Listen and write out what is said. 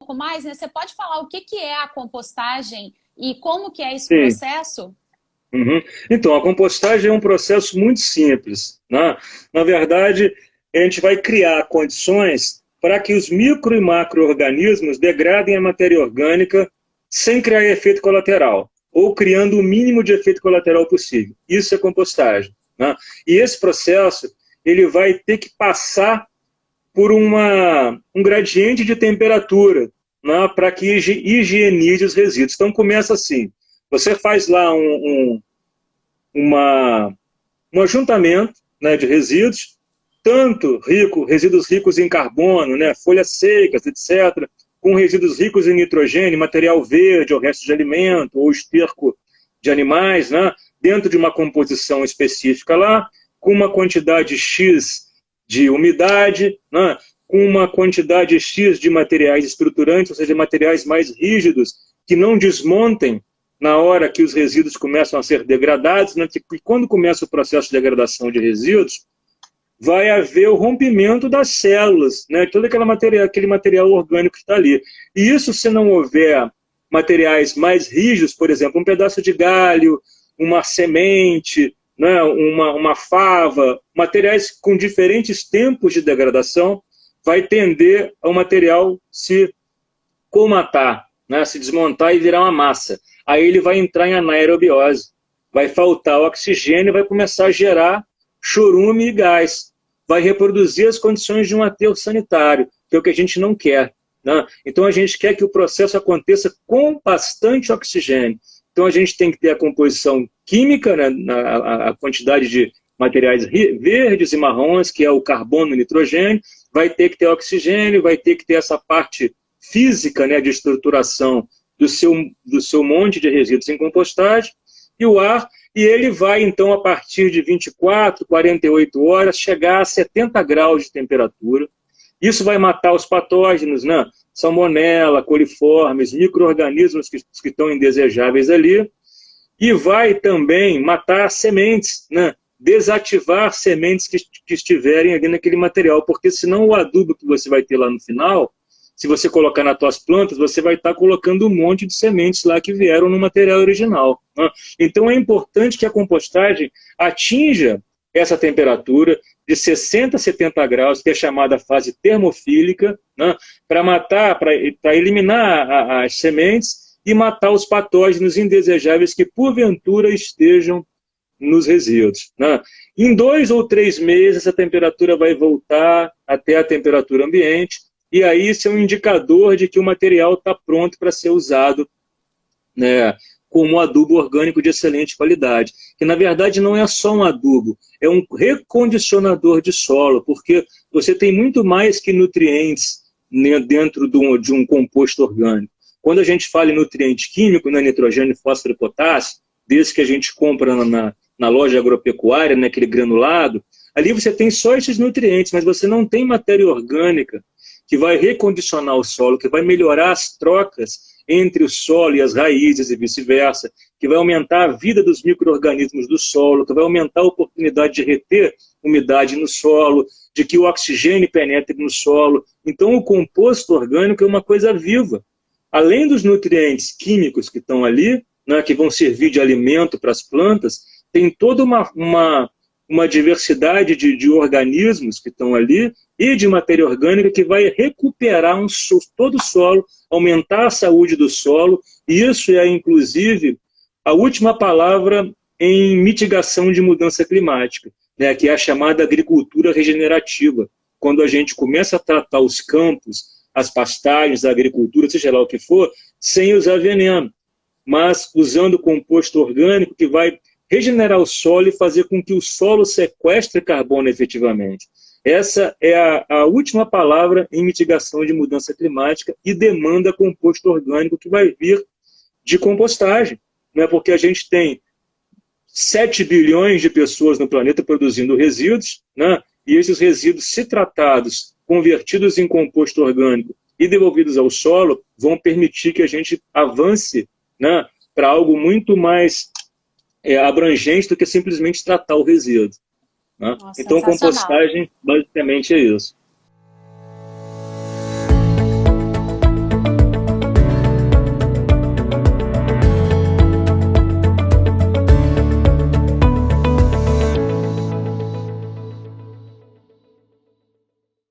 pouco mais, né? Você pode falar o que é a compostagem e como que é esse Sim. processo? Uhum. Então, a compostagem é um processo muito simples, né? Na verdade, a gente vai criar condições para que os micro e macro-organismos degradem a matéria orgânica sem criar efeito colateral, ou criando o mínimo de efeito colateral possível. Isso é compostagem, né? E esse processo ele vai ter que passar por um gradiente de temperatura, né, para que higienize os resíduos. Então, começa assim. Você faz lá uma, um ajuntamento, né, de resíduos, tanto resíduos ricos em carbono, né, folhas secas, etc., com resíduos ricos em nitrogênio, material verde, ou resto de alimento, ou esterco de animais, né, dentro de uma composição específica lá, com uma quantidade X de umidade, né, com uma quantidade X de materiais estruturantes, ou seja, materiais mais rígidos, que não desmontem na hora que os resíduos começam a ser degradados, né, que quando começa o processo de degradação de resíduos, vai haver o rompimento das células, né, todo aquele material orgânico que está ali. E isso, se não houver materiais mais rígidos, por exemplo, um pedaço de galho, uma semente, né, uma fava, materiais com diferentes tempos de degradação, vai tender ao material se comatar, né, se desmontar e virar uma massa. Aí ele vai entrar em anaerobiose, vai faltar oxigênio e vai começar a gerar chorume e gás. Vai reproduzir as condições de um aterro sanitário, que é o que a gente não quer, né? Então a gente quer que o processo aconteça com bastante oxigênio. Então a gente tem que ter a composição química, né, a quantidade de materiais verdes e marrons, que é o carbono e o nitrogênio, vai ter que ter oxigênio, vai ter que ter essa parte física, né, de estruturação do seu monte de resíduos em compostagem, e o ar, e ele vai, então, a partir de 24, 48 horas, chegar a 70 graus de temperatura. Isso vai matar os patógenos, né? Salmonela, coliformes, micro-organismos que estão indesejáveis ali, e vai também matar sementes, né? Desativar sementes que estiverem ali naquele material, porque senão o adubo que você vai ter lá no final, se você colocar nas tuas plantas, você vai estar colocando um monte de sementes lá que vieram no material original, né? Então é importante que a compostagem atinja essa temperatura de 60 a 70 graus, que é chamada fase termofílica, né, para matar, para eliminar as sementes e matar os patógenos indesejáveis que porventura estejam nos resíduos, né? Em 2 ou 3 meses, essa temperatura vai voltar até a temperatura ambiente, e aí isso é um indicador de que o material está pronto para ser usado, né, como adubo orgânico de excelente qualidade. Que, na verdade, não é só um adubo, é um recondicionador de solo, porque você tem muito mais que nutrientes, né, dentro de um composto orgânico. Quando a gente fala em nutriente químico, né, nitrogênio, fósforo e potássio, desde que a gente compra na loja agropecuária, naquele granulado, ali você tem só esses nutrientes, mas você não tem matéria orgânica que vai recondicionar o solo, que vai melhorar as trocas entre o solo e as raízes e vice-versa, que vai aumentar a vida dos micro-organismos do solo, que vai aumentar a oportunidade de reter umidade no solo, de que o oxigênio penetre no solo. Então o composto orgânico é uma coisa viva. Além dos nutrientes químicos que estão ali, né, que vão servir de alimento para as plantas, tem toda uma diversidade de organismos que estão ali e de matéria orgânica que vai recuperar todo o solo, aumentar a saúde do solo, e isso é, inclusive, a última palavra em mitigação de mudança climática, né, que é a chamada agricultura regenerativa. Quando a gente começa a tratar os campos, as pastagens, a agricultura, seja lá o que for, sem usar veneno, mas usando composto orgânico que vai regenerar o solo e fazer com que o solo sequestre carbono efetivamente. Essa é a última palavra em mitigação de mudança climática e demanda composto orgânico que vai vir de compostagem, né? Porque a gente tem 7 bilhões de pessoas no planeta produzindo resíduos, né? E esses resíduos, se tratados, convertidos em composto orgânico e devolvidos ao solo, vão permitir que a gente avance, né, para algo muito mais abrangente do que simplesmente tratar o resíduo, né? Nossa, Então, sensacional. compostagem, basicamente, é isso.